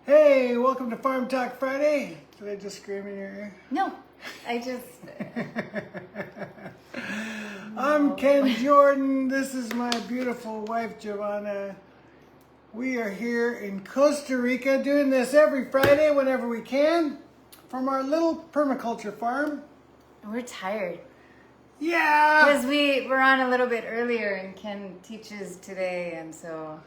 Hey, welcome to Farm Talk Friday. Did I just scream in your ear? No, I just... I'm Ken Jordan. This is my beautiful wife, Giovanna. We are here in Costa Rica doing this every Friday whenever we can from our little permaculture farm. We're tired. Yeah! Because we're on a little bit earlier and Ken teaches today, and so,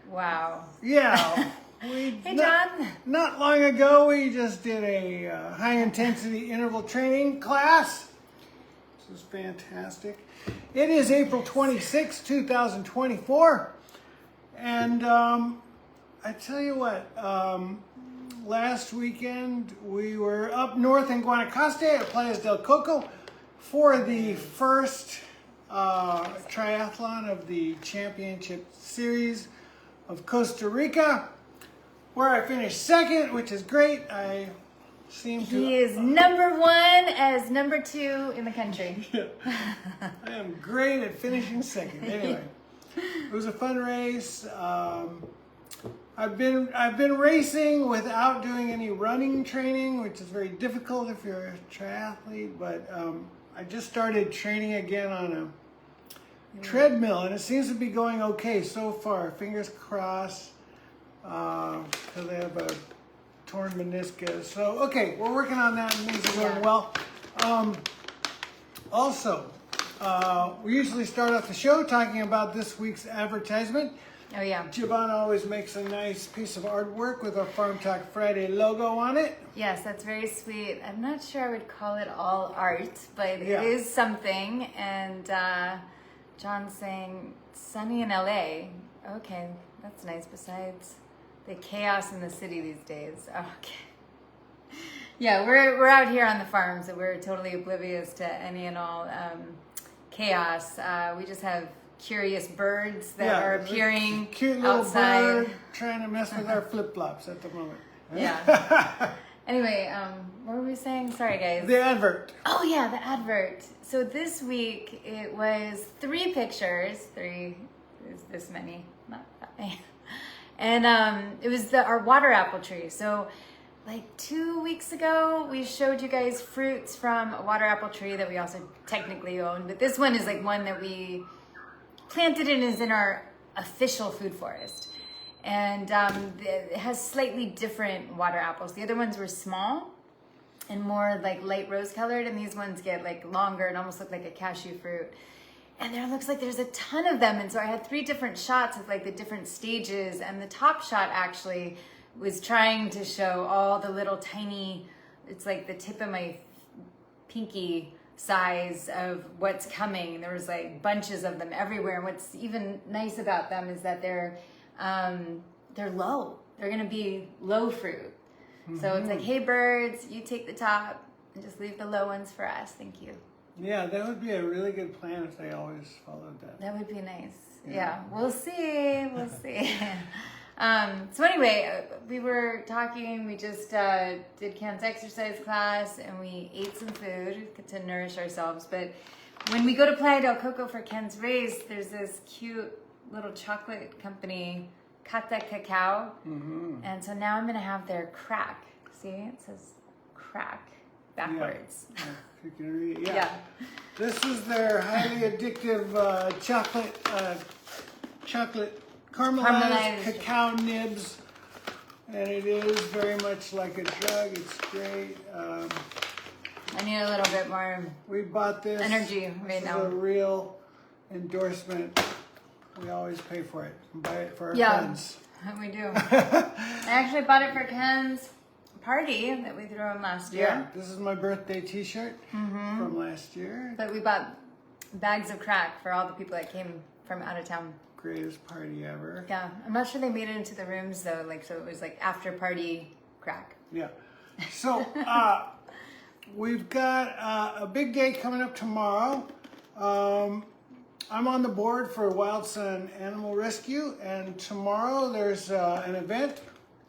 wow. Yeah. Hey, John. Not long ago, we just did a high-intensity interval training class. This is fantastic. It is April 26, 2024. And I tell you what, last weekend we were up north in Guanacaste at Playas del Coco for the first triathlon of the championship series of Costa Rica, where I finished second, which is great. I seem to... He is number one as number two in the country. Yeah. I am great at finishing second. Anyway, it was a fun race. I've been racing without doing any running training, which is very difficult if you're a triathlete. But I just started training again on a treadmill, and it seems to be going okay so far. Fingers crossed. Because I have a torn meniscus. So, okay, we're working on that and things are going well. Also, we usually start off the show talking about this week's advertisement. Oh, yeah. Giovanna always makes a nice piece of artwork with our Farm Talk Friday logo on it. Yes, that's very sweet. I'm not sure I would call it all art, but it is something. And John's saying, sunny in LA. Okay, that's nice. Besides the chaos in the city these days. Okay. Yeah, we're out here on the farm, so we're totally oblivious to any and all chaos. We just have curious birds that are appearing cute little outside. Bird trying to mess with our flip-flops at the moment. Yeah. Anyway, what were we saying? Sorry, guys. The advert. Oh, yeah, the advert. So this week it was 3 pictures. 3 is this many, not that many. And it was our water apple tree. So like 2 weeks ago, we showed you guys fruits from a water apple tree that we also technically own. But this one is like one that we planted and is in our official food forest. And it has slightly different water apples. The other ones were small and more like light rose colored. And these ones get like longer and almost look like a cashew fruit. And there looks like there's a ton of them. And so I had 3 different shots of like the different stages. And the top shot actually was trying to show all the little tiny, it's like the tip of my pinky size of what's coming. And there was like bunches of them everywhere. And what's even nice about them is that they're low. They're gonna be low fruit. Mm-hmm. So it's like, hey birds, you take the top and just leave the low ones for us. Thank you. Yeah, that would be a really good plan if they always followed that. That would be nice. Yeah, we'll see. We'll see. So anyway, we were talking. We just did Ken's exercise class, and we ate some food to nourish ourselves. But when we go to Playa del Coco for Ken's race, there's this cute little chocolate company, Cata Cacao. Mm-hmm. And so now I'm going to have their crack. See, it says crack backwards. Yeah. You can read it. Yeah. This is their highly addictive chocolate caramelized cacao nibs, and it is very much like a drug. It's great. I need a little bit more. We bought this energy right now. This is a real endorsement. We always pay for it and buy it for our friends. We do. I actually bought it for Ken's party that we threw him last year. Yeah, this is my birthday t-shirt from last year. But we bought bags of crack for all the people that came from out of town. Greatest party ever. Yeah, I'm not sure they made it into the rooms though, like, so it was like after party crack. Yeah. So we've got a big day coming up tomorrow. I'm on the board for Wild Sun Animal Rescue, and tomorrow there's an event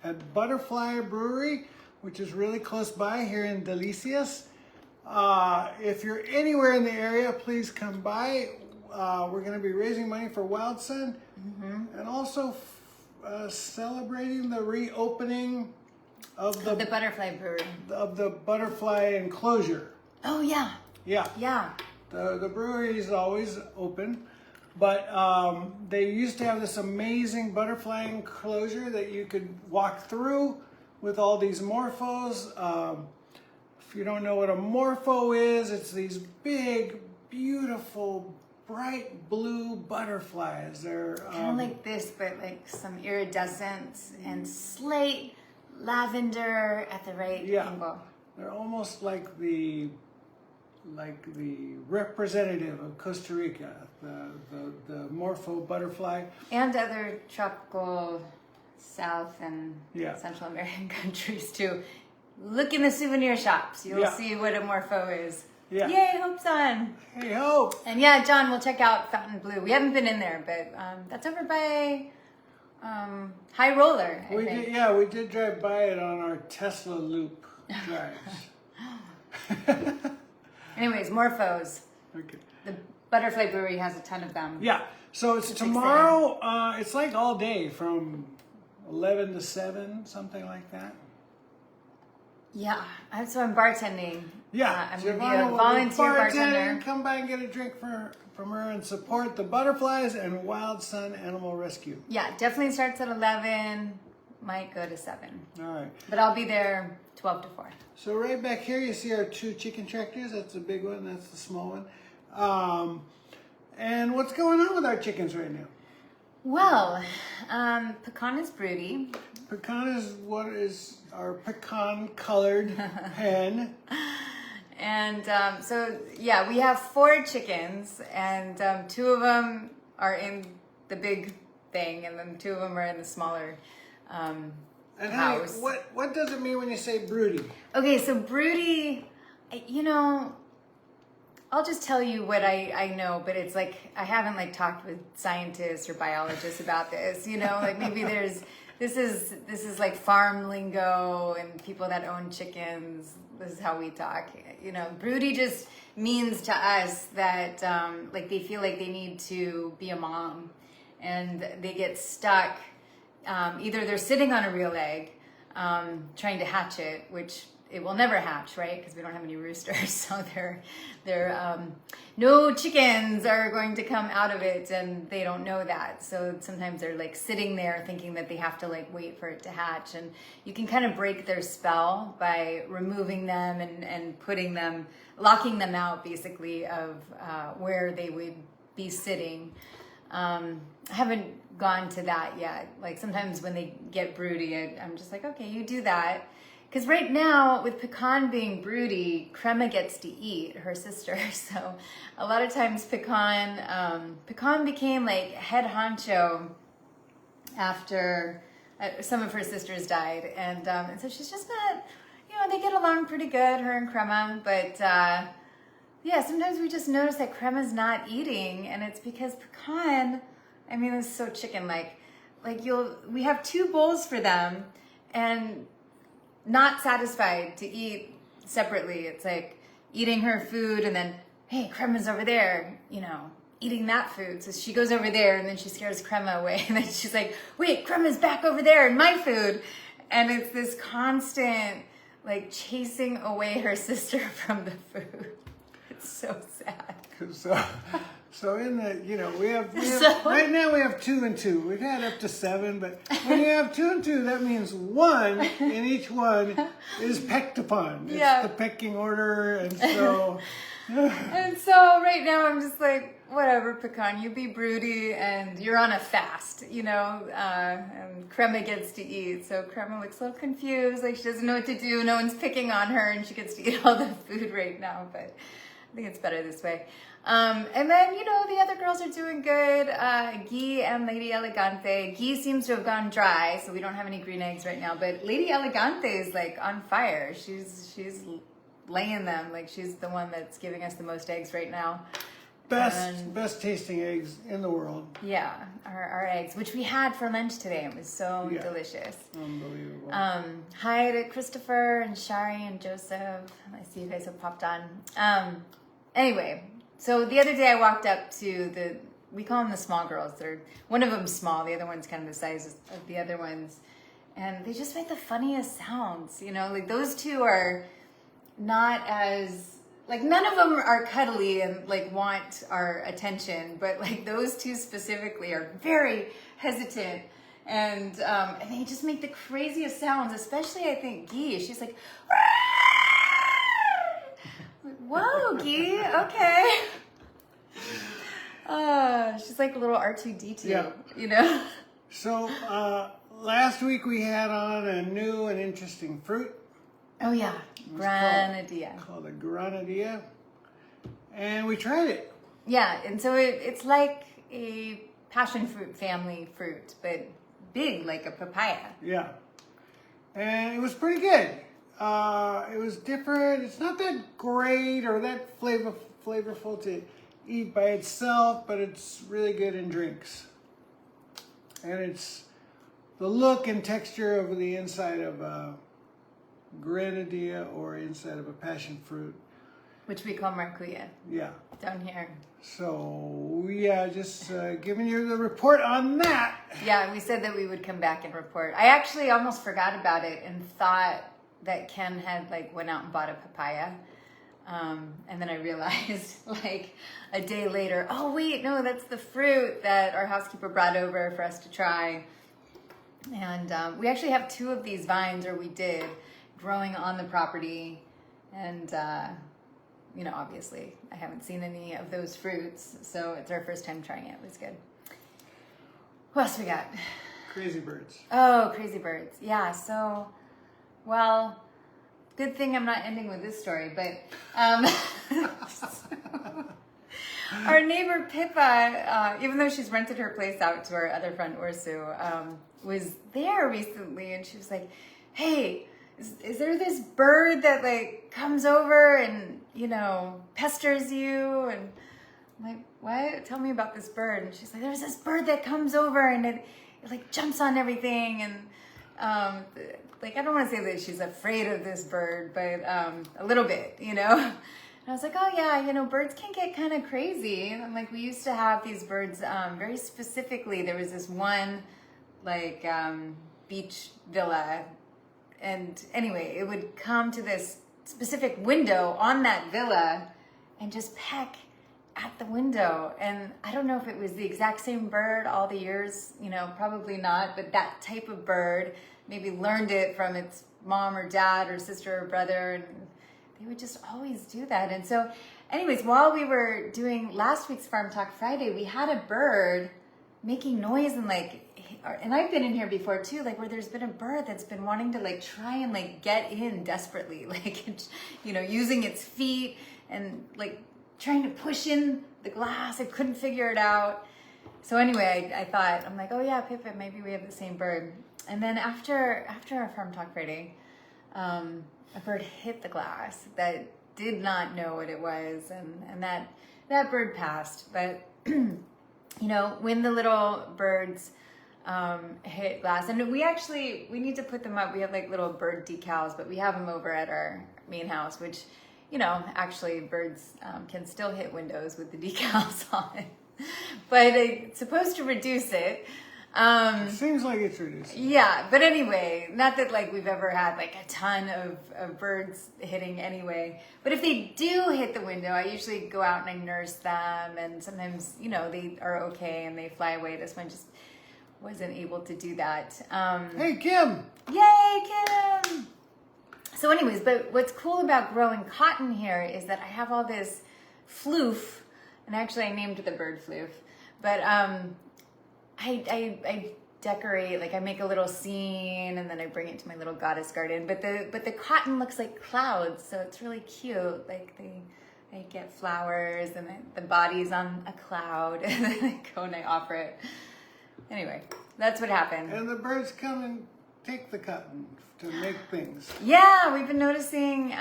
at Butterfly Brewery, which is really close by here in Delicias. If you're anywhere in the area, please come by. We're going to be raising money for Wild Sun, and also celebrating the reopening of The butterfly brewery. the butterfly enclosure. Oh yeah. Yeah, Yeah. the brewery is always open, but they used to have this amazing butterfly enclosure that you could walk through with all these morphos. If you don't know what a morpho is, it's these big, beautiful, bright blue butterflies. They're Kind of like this, but like some iridescent and slate lavender at the right Yeah. angle. they're almost like the representative of Costa Rica, the morpho butterfly. And other tropical South and Yeah. Central American countries too. Look in the souvenir shops. You'll Yeah. see what a morpho is. Yeah. Yay, Hope's on. Hey ho! And yeah, John, we'll check out Fountain Blue. We haven't been in there, but that's over by High Roller, I think. We did drive by it on our Tesla Loop drives. Anyways, morphos. Okay. The Butterfly Brewery has a ton of them. Yeah. So it's tomorrow. It's like all day from 11 to 7, something like that. Yeah, so I'm bartending. Yeah. I'm Giovanna going to be a will volunteer bartending. bartender. Come by and get a drink from her and support the Butterflies and Wild Sun Animal Rescue. Yeah, definitely starts at 11. Might go to 7. All right. But I'll be there 12 to 4. So right back here, you see our 2 chicken tractors. That's the big one. That's the small one. And what's going on with our chickens right now? Well, Pecan is broody. Pecan is what is our pecan-colored hen. And so, yeah, we have 4 chickens, and 2 of them are in the big thing, and then 2 of them are in the smaller And honey, house. what does it mean when you say broody? Okay, so broody, you know, I'll just tell you what I know, but it's like I haven't like talked with scientists or biologists about this, you know, like maybe this is like farm lingo and people that own chickens, this is how we talk. You know, broody just means to us that like they feel like they need to be a mom and they get stuck. Either they're sitting on a real egg, trying to hatch it, which it will never hatch, right? Because we don't have any roosters, so no chickens are going to come out of it, and they don't know that. So sometimes they're like sitting there thinking that they have to like wait for it to hatch, and you can kind of break their spell by removing them and putting them, locking them out basically of where they would be sitting. I haven't gone to that yet. Like sometimes when they get broody, I'm just like, okay, you do that. Because right now, with Pecan being broody, Crema gets to eat, her sister. So a lot of times Pecan became like head honcho after some of her sisters died. And so she's just not, you know, they get along pretty good, her and Crema. But yeah, sometimes we just notice that Crema's not eating, and it's because Pecan, I mean, it's so chicken-like. Like we have 2 bowls for them, and not satisfied to eat separately. It's like eating her food and then, hey, Crema's over there, you know, eating that food. So she goes over there and then she scares Crema away. And then she's like, wait, Crema's back over there in my food. And it's this constant like chasing away her sister from the food. It's so sad. So in the, you know, we have So- right now we have 2 and 2. We've had up to 7, but when you have 2 and 2, that means 1 in each one is pecked upon. It's Yeah. the pecking order, and so And so right now I'm just like, whatever, Pecan, you be broody and you're on a fast, you know, and Crema gets to eat. So Crema looks a little confused, like she doesn't know what to do. No one's picking on her and she gets to eat all the food right now, but I think it's better this way. And then, you know, the other girls are doing good. Guy and Lady Elegante. Guy seems to have gone dry, so we don't have any green eggs right now. But Lady Elegante is like on fire. She's laying them. Like she's the one that's giving us the most eggs right now. best tasting eggs in the world. Yeah, our eggs, which we had for lunch today. It was so Yeah. delicious. Unbelievable. Hi to Christopher and Shari and Joseph. I see you guys have popped on. Anyway, so the other day I walked up to we call them the small girls. One of them's small, the other one's kind of the size of the other ones. And they just make the funniest sounds, you know, like those two are not as, like none of them are cuddly and like want our attention, but like those two specifically are very hesitant. And they just make the craziest sounds, especially I think Guy. She's like, whoa, Guy, okay. She's like a little R2-D2, Yeah. you know? So last week we had on a new and interesting fruit. Oh yeah, granadilla. Called a granadilla. And we tried it. Yeah, and so it's like a passion fruit family fruit, but big like a papaya. Yeah. And it was pretty good. It was different. It's not that great or that flavorful to eat by itself, but it's really good in drinks. And it's the look and texture of the inside of a granadilla or inside of a passion fruit. Which we call marcuya Yeah. down here. So, yeah, just giving you the report on that. Yeah, we said that we would come back and report. I actually almost forgot about it and thought that Ken had like went out and bought a papaya. And then I realized like a day later, oh wait, no, that's the fruit that our housekeeper brought over for us to try. And we actually have 2 of these vines, or we did, growing on the property. And, you know, obviously I haven't seen any of those fruits, so it's our first time trying it. It was good. What else we got? Crazy birds. Oh, crazy birds. Yeah, so, well, good thing I'm not ending with this story, but our neighbor Pippa, even though she's rented her place out to our other friend Ursu, was there recently, and she was like, hey, is there this bird that like comes over and, you know, pesters you? And I'm like, what? Tell me about this bird. And she's like, there's this bird that comes over and it like jumps on everything. And like, I don't want to say that she's afraid of this bird, but a little bit, you know? And I was like, oh yeah, you know, birds can get kind of crazy. And like, we used to have these birds very specifically. There was this one like beach villa. And anyway, it would come to this specific window on that villa and just peck at the window. And I don't know if it was the exact same bird all the years, you know, probably not, but that type of bird maybe learned it from its mom or dad or sister or brother, and they would just always do that. And so anyways, while we were doing last week's Farm Talk Friday, we had a bird making noise and like, and I've been in here before too, like where there's been a bird that's been wanting to like try and like get in desperately, like, you know, using its feet and like trying to push in the glass. I couldn't figure it out. So anyway, I thought, I'm like, oh yeah, Pippa, maybe we have the same bird. And then after our Farm Talk Friday, a bird hit the glass that did not know what it was, and that bird passed. But you know, when the little birds hit glass, and we need to put them up. We have like little bird decals, but we have them over at our main house, which, you know, actually birds can still hit windows with the decals on, but it's supposed to reduce it. It seems like it's reducing. Yeah, but anyway, not that like we've ever had like a ton of birds hitting anyway. But if they do hit the window, I usually go out and I nurse them, and sometimes, you know, they are okay and they fly away. This one just wasn't able to do that. Hey, Kim! Yay, Kim! So anyways, but what's cool about growing cotton here is that I have all this floof, and actually I named the bird floof, but I decorate, like I make a little scene and then I bring it to my little goddess garden. But the cotton looks like clouds, so it's really cute. Like I get flowers and the body's on a cloud, and then I go and I offer it. Anyway, that's what happened. And the birds come and take the cotton to make things. Yeah, we've been noticing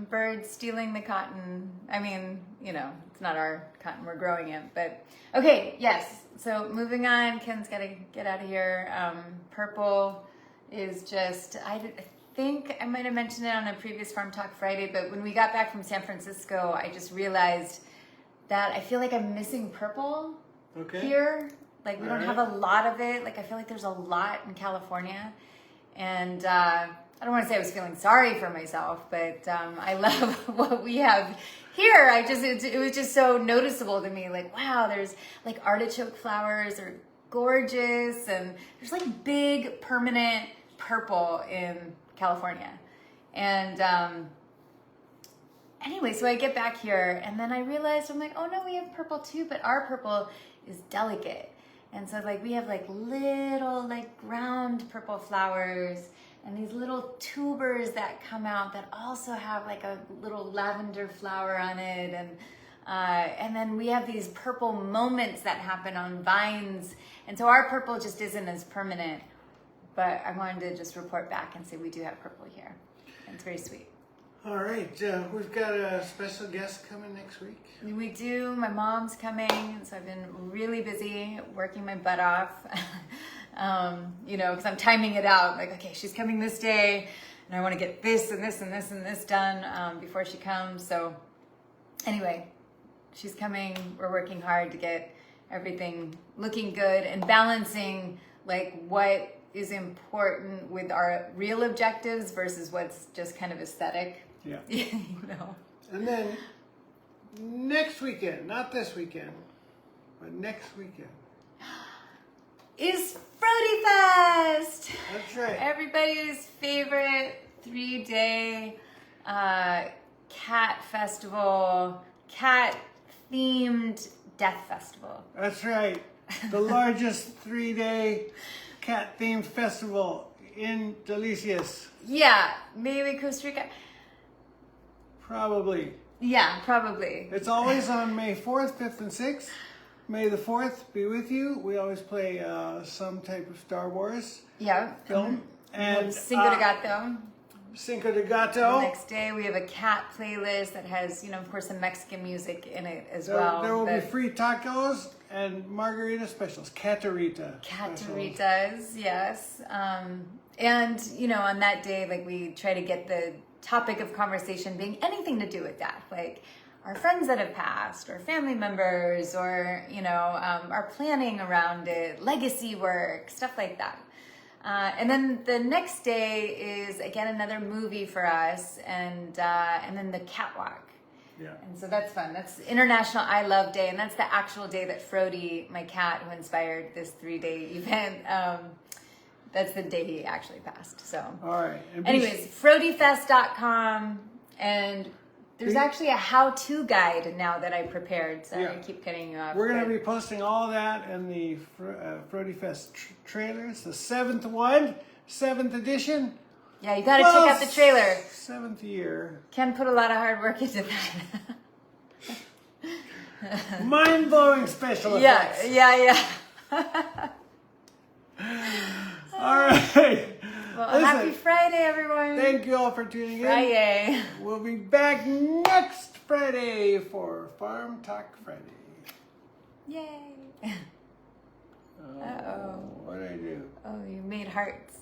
birds stealing the cotton. I mean, you know, it's not our cotton, we're growing it. But okay, yes. So moving on, Ken's got to get out of here. Purple is just, I think I might have mentioned it on a previous Farm Talk Friday, but when we got back from San Francisco, I just realized that I feel like I'm missing purple. Okay. here. Like, we don't Alright. have a lot of it. Like, I feel like there's a lot in California. And I don't want to say I was feeling sorry for myself, but I love what we have here. It was just so noticeable to me. Like, wow, there's like artichoke flowers are gorgeous. And there's like big permanent purple in California. And anyway, so I get back here and then I realized, I'm like, oh no, we have purple too, but our purple is delicate. And so like we have like little like ground purple flowers and these little tubers that come out that also have like a little lavender flower on it. And then we have these purple moments that happen on vines. And so our purple just isn't as permanent, but I wanted to just report back and say we do have purple here. And it's very sweet. All right, we've got a special guest coming next week. We do. My mom's coming, so I've been really busy working my butt off. Because I'm timing it out. Like, okay, she's coming this day, and I want to get this and this and this and this done before she comes. So, anyway, she's coming. We're working hard to get everything looking good and balancing like what is important with our real objectives versus what's just kind of aesthetic. Yeah. And then next weekend, not this weekend, but next weekend. Is Frody Fest! That's right. Everybody's favorite 3-day cat festival, cat-themed death festival. That's right. The largest 3-day cat-themed festival in Delicias. Yeah, maybe Costa Rica. Probably. Yeah, probably. It's always on May 4th, 5th, and 6th. May the 4th be with you. We always play some type of Star Wars Yeah. film. And Cinco de Gato. Cinco de The Gato. next day we have a cat playlist that has, of course, some Mexican music in it as There, well. there will be but- free tacos and margarita specials. Catarita. specials. Cataritas, yes. And, on that day, like, we try to get the topic of conversation being anything to do with that. Like, our friends that have passed, or family members, or, our planning around it, legacy work, stuff like that. And then the next day is, again, another movie for us, and then the catwalk. Yeah. And so that's fun. That's International I Love Day, and that's the actual day that Frody, my cat, who inspired this 3-day event, that's the day he actually passed. So, All right. And be- anyways, FrodyFest.com, and there's actually a how-to guide now that I prepared. So Yeah. I keep cutting you off. We're going to but- be posting all that in the Frody Fest trailers. The 7th one, 7th edition. Yeah, you got to check out the trailer. 7th year. Ken put a lot of hard work into that. Mind-blowing special yeah, effects. yeah. All right. Well, happy Friday, everyone. Thank you all for tuning in. Friday. We'll be back next Friday for Farm Talk Friday. Yay. Oh, what did I do? Oh, you made hearts.